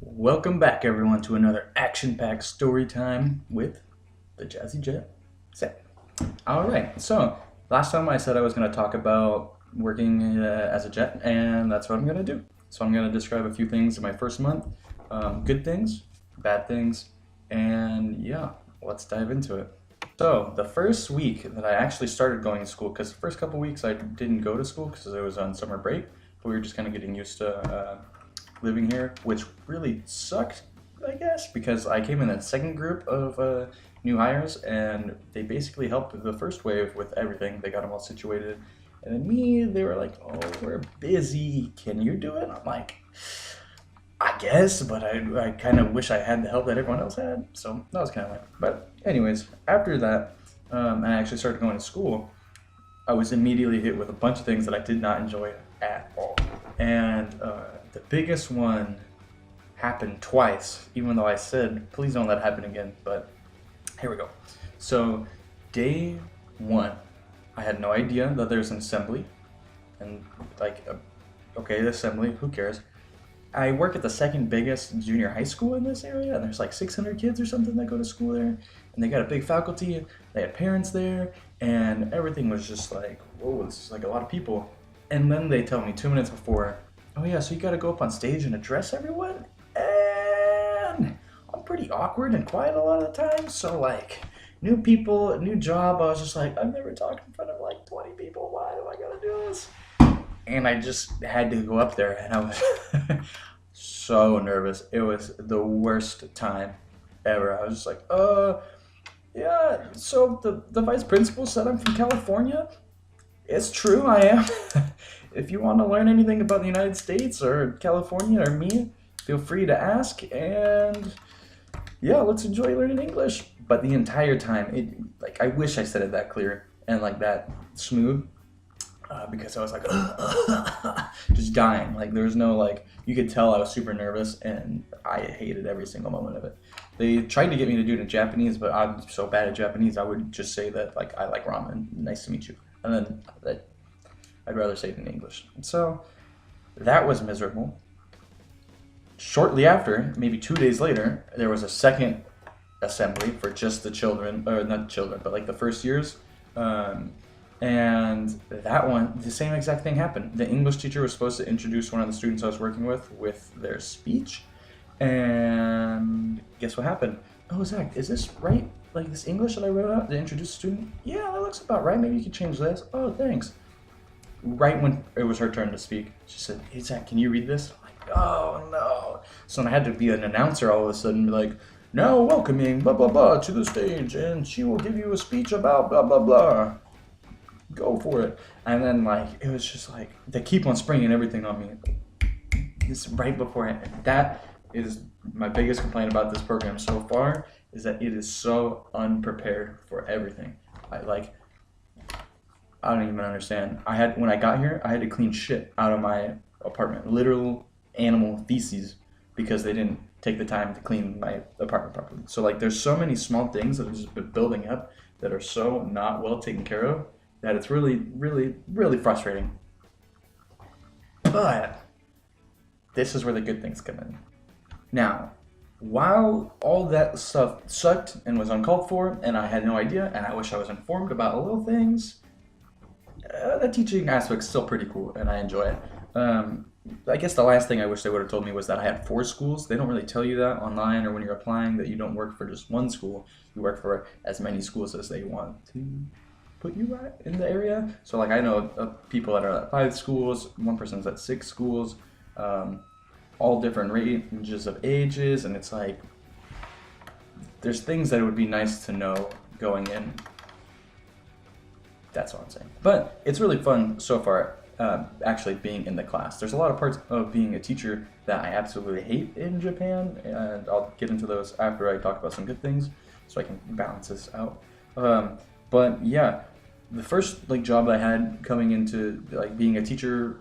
Welcome back, everyone, to another action-packed story time with the Jazzy Jet set. All right, so last time I said I was going to talk about working as a jet, and that's what I'm going to do. So I'm going to describe a few things in my first month, good things, bad things, and yeah, let's dive into it. So the first week that I actually started going to school, because the first couple weeks I didn't go to school because I was on summer break, but we were just kind of getting used to living here, which really sucked, I guess, because I came in that second group of new hires, and they basically helped the first wave with everything. They got them all situated, and then me, they were like, "Oh, we're busy. Can you do it?" I'm like, "I guess," but I kind of wish I had the help that everyone else had. So that was kind of like. But anyways, after that, I actually started going to school. I was immediately hit with a bunch of things that I did not enjoy at all. And the biggest one happened twice, even though I said, please don't let it happen again. But here we go. So, day one, I had no idea that there's an assembly. And, okay, the assembly, who cares? I work at the second biggest junior high school in this area, and there's like 600 kids or something that go to school there. And they got a big faculty, they had parents there, and everything was just like, whoa, this is like a lot of people. And then they tell me 2 minutes before, oh yeah, so you gotta go up on stage and address everyone? And I'm pretty awkward and quiet a lot of the time, so like, new people, new job, I was just like, I've never talked in front of like 20 people, why do I gotta do this? And I just had to go up there, and I was so nervous. It was the worst time ever. I was just like, yeah, so the vice principal said I'm from California. It's true, I am. If you want to learn anything about the United States or California or me, feel free to ask. And yeah, let's enjoy learning English. But the entire time, I wish I said it that clear and like that smooth. Because I was like, just dying. Like there was no like, you could tell I was super nervous, and I hated every single moment of it. They tried to get me to do it in Japanese, but I'm so bad at Japanese. I would just say that like I like ramen. Nice to meet you, and then I'd rather say it in English. So that was miserable. Shortly after, maybe 2 days later, there was a second assembly for just the children, or not children, but like the first years. And that one, the same exact thing happened. The English teacher was supposed to introduce one of the students I was working with their speech. And guess what happened? Oh, Zach, is this right? Like this English that I wrote out to introduce a student? Yeah, that looks about right. Maybe you could change this. Oh, thanks. Right when it was her turn to speak, she said, hey, Zach, can you read this? I'm like, oh, no. So then I had to be an announcer all of a sudden, be like, now welcoming blah, blah, blah to the stage, and she will give you a speech about blah, blah, blah. Go for it. And then like it was just like they keep on springing everything on me. This right before that is my biggest complaint about this program so far, is that it is so unprepared for everything. I don't even understand. When I got here, I had to clean shit out of my apartment, literal animal feces, because they didn't take the time to clean my apartment properly. So like there's so many small things that have just been building up that are so not well taken care of that it's really, really, really frustrating. But this is where the good things come in. Now, while all that stuff sucked and was uncalled for, and I had no idea, and I wish I was informed about little things, the teaching aspect's still pretty cool, and I enjoy it. I guess the last thing I wish they would have told me was that I had 4 schools. They don't really tell you that online or when you're applying, that you don't work for just one school. You work for as many schools as they want to put you at in the area. So like I know people that are at 5 schools, one person's at 6 schools, all different ranges of ages, and it's like there's things that it would be nice to know going in. That's all I'm saying. But it's really fun so far, actually being in the class. There's a lot of parts of being a teacher that I absolutely hate in Japan, and I'll get into those after I talk about some good things, so I can balance this out. But yeah, the first like job I had coming into like being a teacher,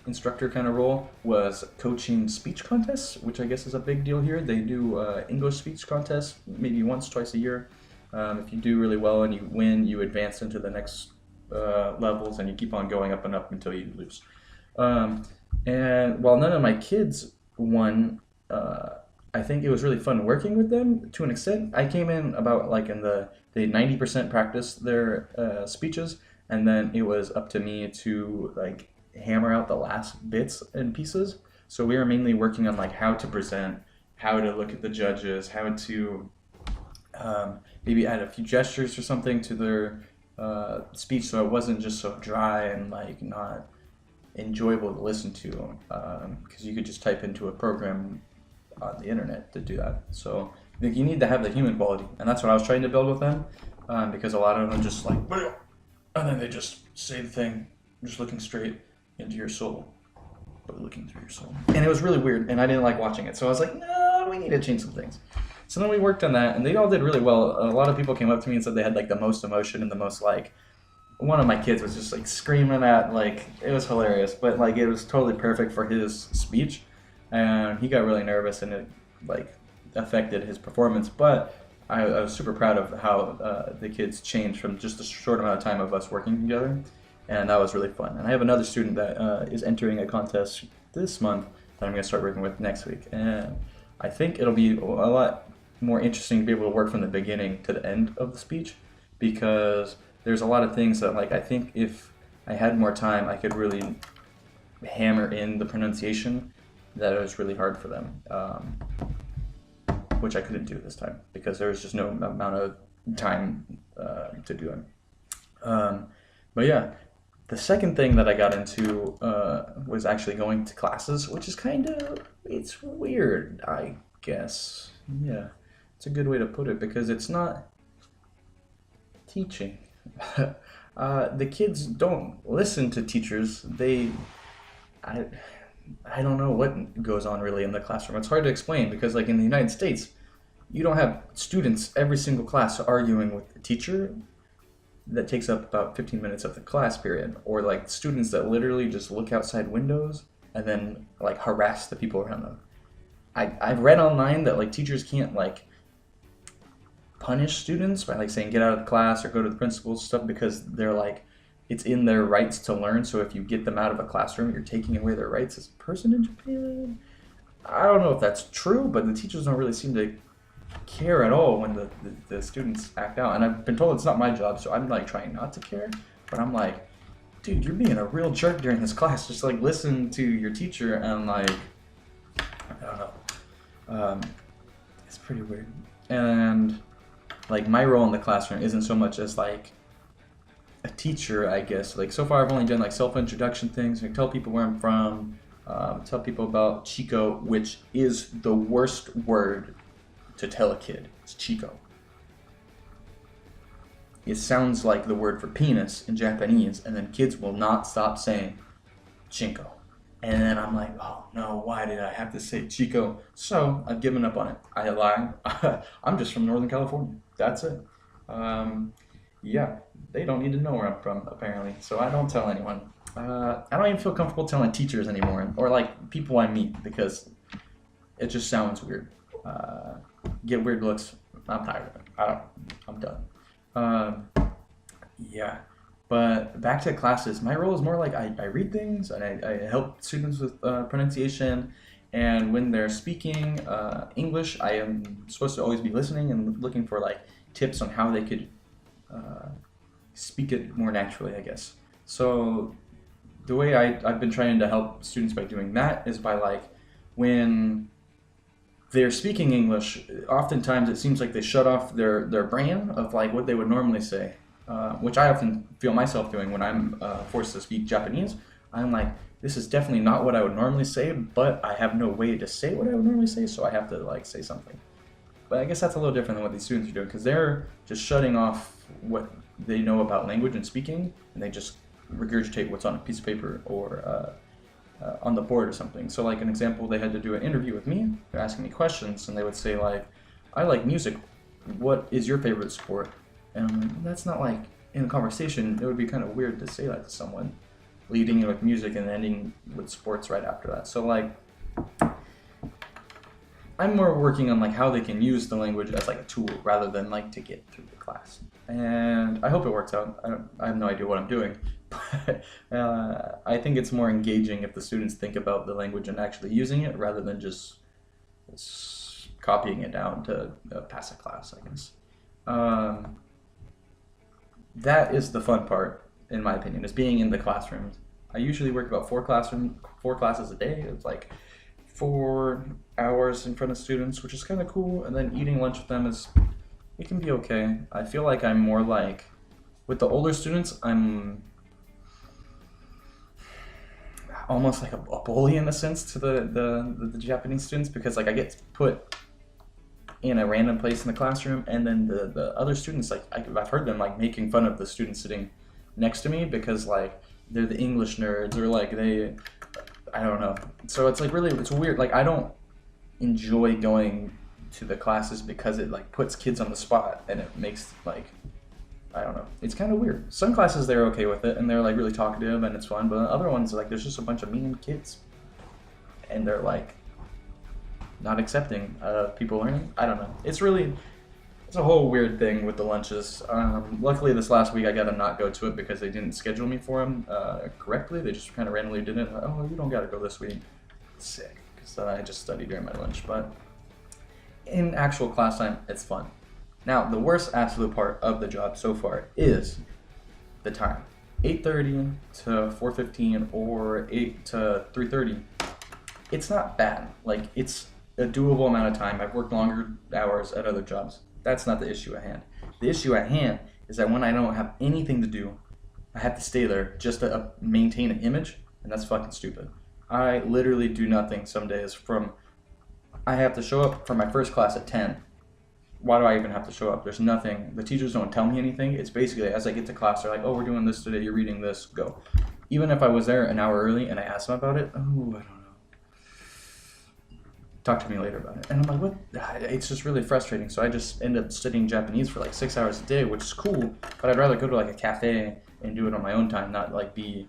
instructor kind of role was coaching speech contests, which I guess is a big deal here. They do English speech contests maybe once, twice a year. If you do really well and you win, you advance into the next levels, and you keep on going up and up until you lose. And while none of my kids one, I think it was really fun working with them to an extent. I came in about like in they 90% practice their speeches, and then it was up to me to like hammer out the last bits and pieces. So we were mainly working on like how to present, how to look at the judges, how to maybe add a few gestures or something to their speech, so it wasn't just so dry and like not enjoyable to listen to, because you could just type into a program on the internet to do that. So like, you need to have the human quality, and that's what I was trying to build with them, because a lot of them just like, and then they just say the thing, just looking straight into your soul, but looking through your soul, and it was really weird, and I didn't like watching it. So I was like, no, we need to change some things. So then we worked on that, and they all did really well. A lot of people came up to me and said they had like the most emotion and the most like. One of my kids was just like screaming at like it was hilarious, but like it was totally perfect for his speech, and he got really nervous and it like affected his performance. But I was super proud of how the kids changed from just a short amount of time of us working together, and that was really fun. And I have another student that is entering a contest this month that I'm going to start working with next week, and I think it'll be a lot more interesting to be able to work from the beginning to the end of the speech, because there's a lot of things that like I think if I had more time I could really hammer in the pronunciation that it was really hard for them, which I couldn't do this time because there was just no amount of time to do it. But yeah, the second thing that I got into was actually going to classes, which is it's weird, I guess. Yeah, it's a good way to put it because it's not teaching. The kids don't listen to teachers. I, I don't know what goes on really in the classroom. It's hard to explain because, like in the United States, you don't have students every single class arguing with the teacher that takes up about 15 minutes of the class period, or like students that literally just look outside windows and then like harass the people around them. I've read online that like teachers can't like punish students by like saying get out of the class or go to the principal's stuff because they're like it's in their rights to learn. So if you get them out of a classroom, you're taking away their rights as a person in Japan. I don't know if that's true, but the teachers don't really seem to care at all when the students act out. And I've been told it's not my job, so I'm like trying not to care. But I'm like, dude, you're being a real jerk during this class. Just like listen to your teacher and like, I don't know. It's pretty weird. And like my role in the classroom isn't so much as like a teacher, I guess. Like so far I've only done like self-introduction things, like tell people where I'm from, tell people about Chico, which is the worst word to tell a kid. It's Chico. It sounds like the word for penis in Japanese, and then kids will not stop saying Chinko. And then I'm like, oh no, why did I have to say Chico? So I've given up on it. I lied. I'm just from Northern California. That's it. Yeah, they don't need to know where I'm from, apparently. So I don't tell anyone. I don't even feel comfortable telling teachers anymore, or like people I meet, because it just sounds weird. Get weird looks. I'm tired of it. I'm done. Yeah. But back to classes, my role is more like I read things and I help students with pronunciation. And when they're speaking English, I am supposed to always be listening and looking for like tips on how they could speak it more naturally, I guess. So the way I've been trying to help students by doing that is by like when they're speaking English, oftentimes it seems like they shut off their brain of like what they would normally say. Which I often feel myself doing when I'm forced to speak Japanese. I'm like, this is definitely not what I would normally say, but I have no way to say what I would normally say, so I have to like say something. But I guess that's a little different than what these students are doing, because they're just shutting off what they know about language and speaking, and they just regurgitate what's on a piece of paper or on the board or something. So like an example, they had to do an interview with me. They're asking me questions, and they would say like, I like music. What is your favorite sport? And I'm like, that's not like in a conversation. It would be kind of weird to say that to someone, leading in with music and ending with sports right after that. So like, I'm more working on like how they can use the language as like a tool rather than like to get through the class. And I hope it works out. I have no idea what I'm doing, But I think it's more engaging if the students think about the language and actually using it rather than just copying it down to pass a class, I guess. Um, that is the fun part, in my opinion, is being in the classrooms. I usually work about four classes a day. It's like 4 hours in front of students, which is kind of cool. And then eating lunch with them it can be okay. I feel like I'm more like, with the older students, I'm almost like a bully in a sense to the Japanese students, because like I get put in a random place in the classroom, and then the other students, like I've heard them like making fun of the students sitting next to me because like they're the English nerds, or like I don't know. So it's like really, it's weird. Like I don't enjoy going to the classes because it like puts kids on the spot, and it makes like, I don't know. It's kind of weird. Some classes they're okay with it and they're like really talkative and it's fun, but other ones like there's just a bunch of mean kids and they're like not accepting of people learning. I don't know. It's a whole weird thing with the lunches. Luckily this last week I got to not go to it because they didn't schedule me for them correctly. They just kind of randomly did it. Like, oh, you don't got to go this week. Sick. Because then I just study during my lunch. But in actual class time, it's fun. Now, the worst absolute part of the job so far is the time. 8:30 to 4:15 or 8 to 3:30. It's not bad. Like, it's a doable amount of time. I've worked longer hours at other jobs. That's not the issue at hand. The issue at hand is that when I don't have anything to do, I have to stay there just to maintain an image, and that's fucking stupid. I literally do nothing some days I have to show up for my first class at 10. Why do I even have to show up? There's nothing. The teachers don't tell me anything. It's basically as I get to class, they're like, oh, we're doing this today. You're reading this. Go. Even if I was there an hour early and I asked them about it, oh, I don't know. Talk to me later about it. And I'm like, what? It's just really frustrating. So I just end up studying Japanese for like 6 hours a day, which is cool. But I'd rather go to like a cafe and do it on my own time, not like be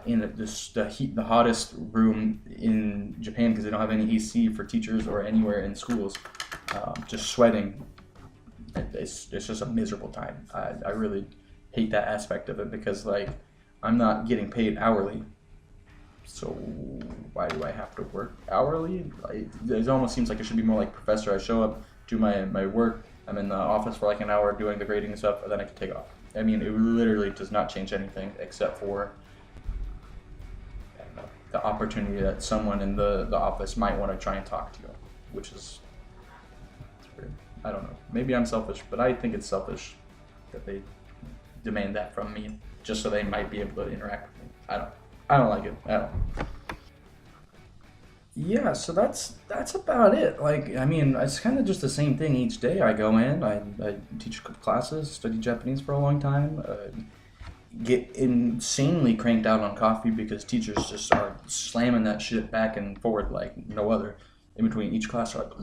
in the hottest room in Japan because they don't have any AC for teachers or anywhere in schools. Just sweating. It's just a miserable time. I really hate that aspect of it because like I'm not getting paid hourly, so why do I have to work hourly? It almost seems like it should be more like professor. I show up, do my work, I'm in the office for like an hour doing the grading and stuff, and then I can take off. I mean, it literally does not change anything except for the opportunity that someone in the office might want to try and talk to you, which is weird. I don't know. Maybe I'm selfish, but I think it's selfish that they demand that from me just so they might be able to interact with me. I don't like it at all. Yeah, so that's about it. Like, I mean, it's kind of just the same thing each day. I go in, I teach a couple classes, study Japanese for a long time, get insanely cranked out on coffee because teachers just are slamming that shit back and forward like no other. In between each class, they're like,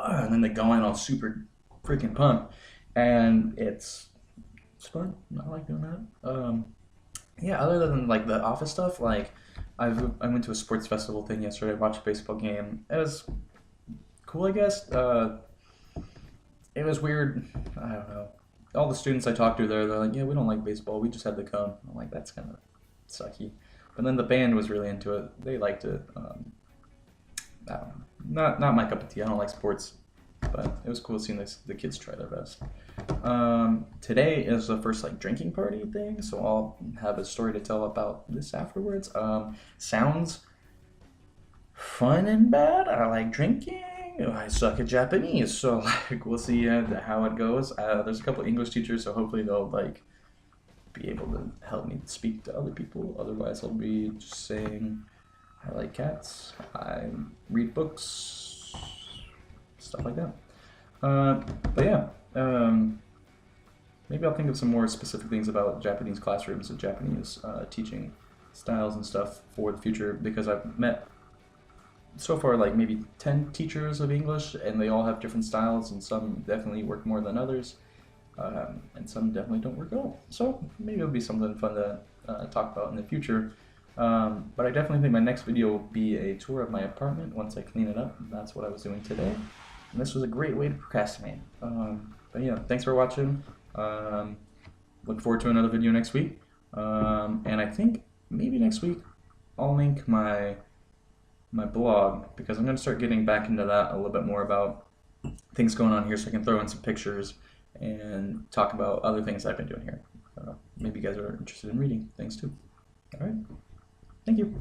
and then they go in all super freaking pumped, and it's fun. I like doing that. Yeah, other than like the office stuff, like I went to a sports festival thing yesterday. Watched a baseball game. It was cool, I guess. It was weird. I don't know. All the students I talked to there, they're like, yeah, we don't like baseball. We just had to come. I'm like, that's kind of sucky. But then the band was really into it. They liked it. I don't know. Not my cup of tea. I don't like sports, but it was cool seeing the kids try their best. Today is the first like drinking party thing, so I'll have a story to tell about this afterwards. Sounds fun and bad. I like drinking. I suck at Japanese, so like we'll see how it goes. There's a couple English teachers, so hopefully they'll like be able to help me speak to other people. Otherwise, I'll be just saying I like cats. I read books, stuff like that. But yeah, maybe I'll think of some more specific things about Japanese classrooms and Japanese teaching styles and stuff for the future because I've met so far like maybe 10 teachers of English and they all have different styles and some definitely work more than others and some definitely don't work at all. So maybe it'll be something fun to talk about in the future. But I definitely think my next video will be a tour of my apartment once I clean it up. That's what I was doing today. And this was a great way to procrastinate. But yeah, thanks for watching. look forward to another video next week. And I think maybe next week I'll link my blog, because I'm going to start getting back into that a little bit more about things going on here, so I can throw in some pictures and talk about other things I've been doing here. Maybe you guys are interested in reading things too. All right. Thank you.